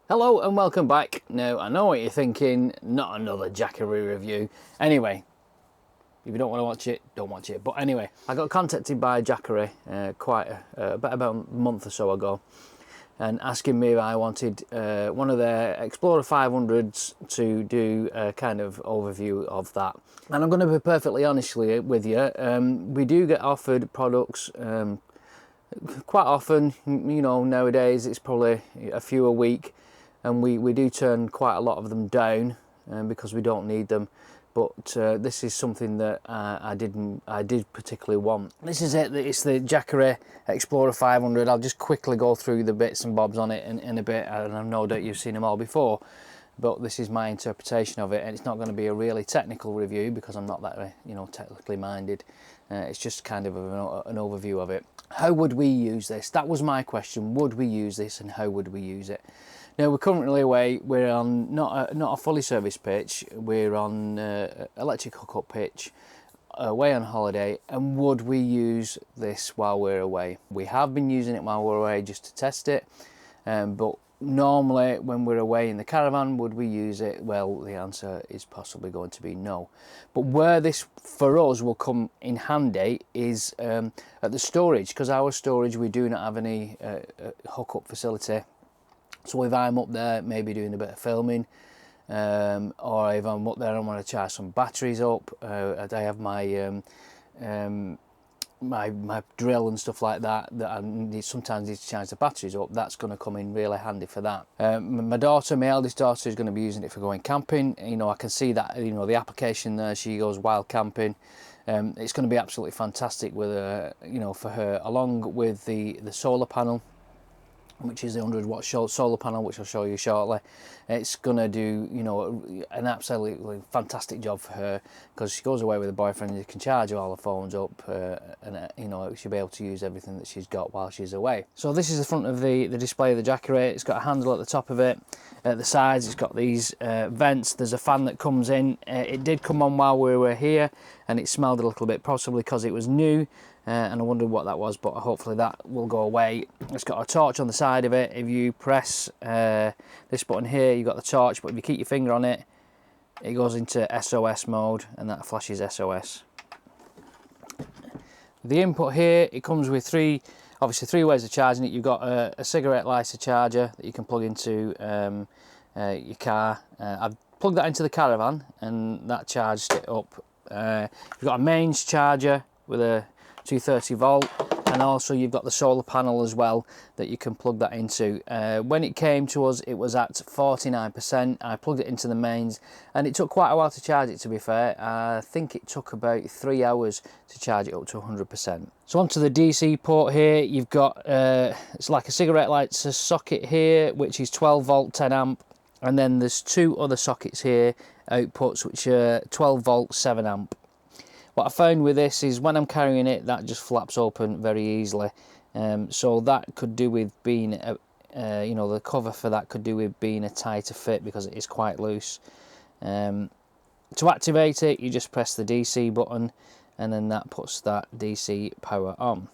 Hello and welcome back. Now, I know what you're thinking, not another Jackery review. Anyway, if you don't want to watch it, don't watch it. But anyway, I got contacted by Jackery about a month or so ago, and asking me if I wanted one of their Explorer 500s to do a kind of overview of that. And I'm going to be perfectly honest with you, we do get offered products quite often. You know, nowadays it's probably a few a week, and we do turn quite a lot of them down because we don't need them. But this is something that I did particularly want. This is it. It's the Jackery Explorer 500. I'll just quickly go through the bits and bobs on it in a bit, and I know that you've seen them all before, but this is my interpretation of it, and it's not going to be a really technical review because I'm not that technically minded. It's just kind of an overview of it. How would we use this? That was my question. Would we use this, and how would we use it? Now, we're currently away. We're on not a fully serviced pitch. We're on electric hookup pitch, away on holiday. And would we use this while we're away? We have been using it while we're away just to test it, but normally when we're away in the caravan, would we use it? Well, the answer is possibly going to be no. But where this for us will come in handy is at the storage, because our storage, we do not have any hookup facility. So if I'm up there maybe doing a bit of filming, or if I'm up there and I want to charge some batteries up, I have my my drill and stuff like that I sometimes need to charge the batteries up. That's going to come in really handy for that. My eldest daughter, is going to be using it for going camping. You know, I can see that, you know, the application there, she goes wild camping. It's going to be absolutely fantastic with her, you know, for her, along with the solar panel, which is the 100-watt solar panel, which I'll show you shortly. It's going to do, you know, an absolutely fantastic job for her, because she goes away with a boyfriend and you can charge all the phones up, and you know, she'll be able to use everything that she's got while she's away. So this is the front of the display of the Jackery. It's got a handle at the top of it. At the sides, it's got these vents. There's a fan that comes in. It did come on while we were here, and it smelled a little bit, possibly because it was new. And I wondered what that was, but hopefully that will go away. It's got a torch on the side of it. If you press this button here, you've got the torch, but if you keep your finger on it, it goes into SOS mode, and that flashes SOS. The input here, it comes with obviously three ways of charging it. You've got a cigarette lighter charger that you can plug into your car. I've plugged that into the Caravan, and that charged it up. You've got a mains charger with a 230 volt, and also you've got the solar panel as well that you can plug that into. When it came to us, it was at 49%. I plugged it into the mains, and it took quite a while to charge it, to be fair. I think it took about 3 hours to charge it up to 100%. So onto the DC port here, you've got it's like a cigarette lighter socket here, which is 12 volt 10 amp, and then there's two other sockets here, outputs, which are 12 volt 7 amp. What I found with this is when I'm carrying it, that just flaps open very easily. So that could do with being, you know, the cover for that could do with being a tighter fit, because it is quite loose. To activate it, you just press the DC button, and then that puts that DC power on.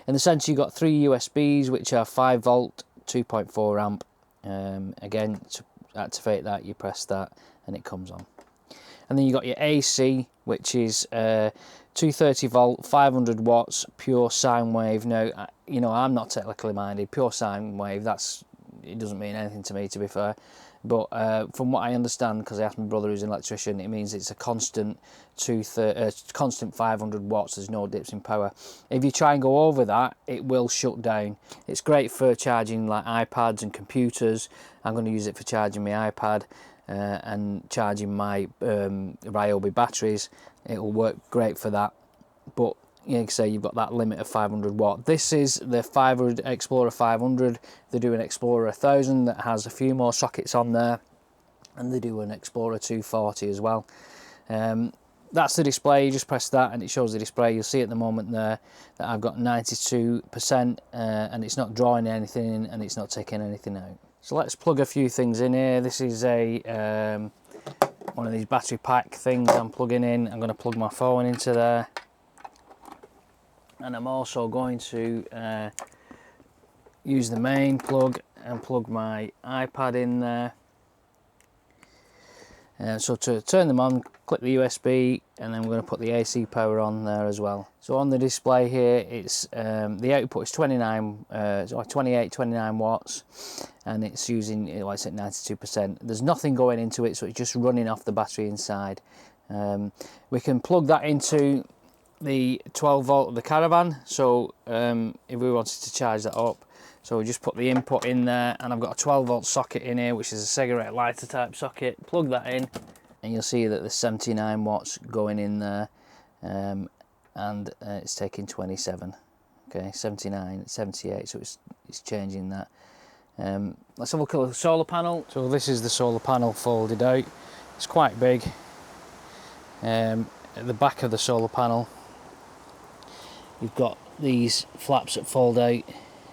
In the centre, you've got three USBs, which are 5 volt, 2.4 amp. Again, to activate that, you press that, and it comes on. And then you've got your AC, which is 230 volt, 500 watts, pure sine wave. Now, you know, I'm not technically minded. Pure sine wave, it doesn't mean anything to me, to be fair. But from what I understand, because I asked my brother who's an electrician, it means it's a constant 500 watts. There's no dips in power. If you try and go over that, it will shut down. It's great for charging like iPads and computers. I'm going to use it for charging my iPad. And charging my Ryobi batteries. It will work great for that, but like I say, you've got that limit of 500 watt. This is the Explorer 500. They do an Explorer 1000 that has a few more sockets on there, and they do an Explorer 240 as well. That's the display. You just press that and it shows the display. You'll see at the moment there that I've got 92%, and it's not drawing anything in, and it's not taking anything out. So let's plug a few things in here. This is a one of these battery pack things I'm plugging in. I'm going to plug my phone into there, and I'm also going to use the main plug and plug my iPad in there. So to turn them on, click the USB, and then we're going to put the AC power on there as well. So on the display here, it's the output is 29 watts, and it's using, like I said, 92%. There's nothing going into it, so it's just running off the battery inside. We can plug that into the 12 volt of the Caravan, so if we wanted to charge that up, so we just put the input in there, and I've got a 12 volt socket in here, which is a cigarette lighter type socket. Plug that in, and you'll see that there's 79 watts going in there, and it's taking 27. Okay, 79, 78, so it's changing that. Let's have a look at the solar panel. So this is the solar panel folded out. It's quite big. At the back of the solar panel, you've got these flaps that fold out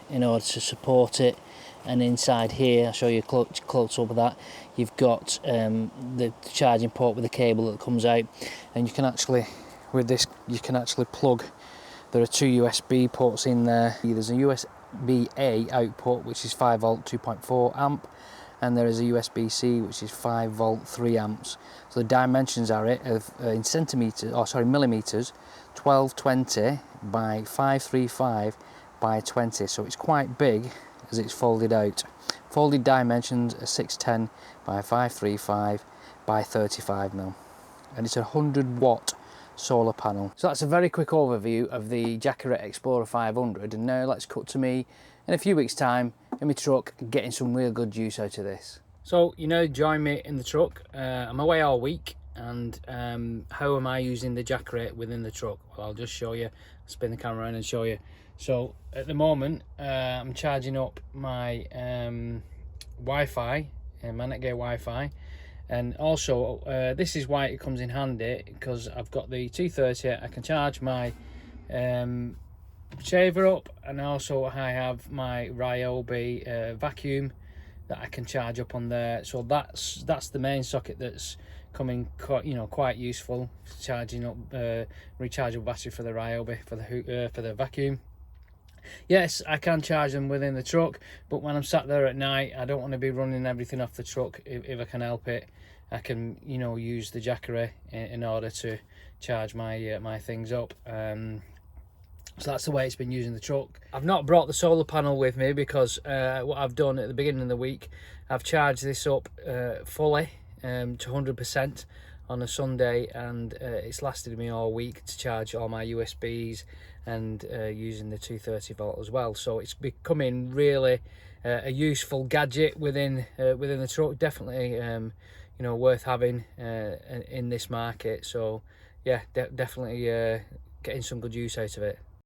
in order to support it, and inside here, I'll show you close up of that, you've got the charging port with a cable that comes out, and you can actually, with this, you can actually plug, there are two USB ports in there. There's a USB-A output, which is 5 volt 2.4 amp, and there is a USB-C, which is 5 volt 3 amps. So the dimensions are in centimeters, or sorry, millimeters, 1220 by 535 by 20, so it's quite big as it's folded out. Folded dimensions are 610 by 535 by 35 mil, and it's a 100 watt solar panel. So that's a very quick overview of the Jackery Explorer 500, and now let's cut to me in a few weeks time in my truck getting some real good use out of this. So you know, join me in the truck. I'm away all week, and how am I using the Jackery within the truck? Well, I'll just show you, spin the camera around and show you. So at the moment, I'm charging up my Wi-Fi, my Netgear Wi-Fi, and also this is why it comes in handy, because I've got the 230. I can charge my shaver up, and also I have my Ryobi vacuum that I can charge up on there. So that's the main socket that's coming quite useful, charging up rechargeable battery for the Ryobi for the vacuum. Yes, I can charge them within the truck, but when I'm sat there at night, I don't want to be running everything off the truck. If I can help it, I can, use the Jackery in order to charge my my things up. So that's the way it's been using the truck. I've not brought the solar panel with me because what I've done at the beginning of the week, I've charged this up fully to 100% on a Sunday, and it's lasted me all week to charge all my USBs, and using the 230 volt as well. So it's becoming really a useful gadget within the truck. Definitely worth having in this market. So yeah, definitely getting some good use out of it.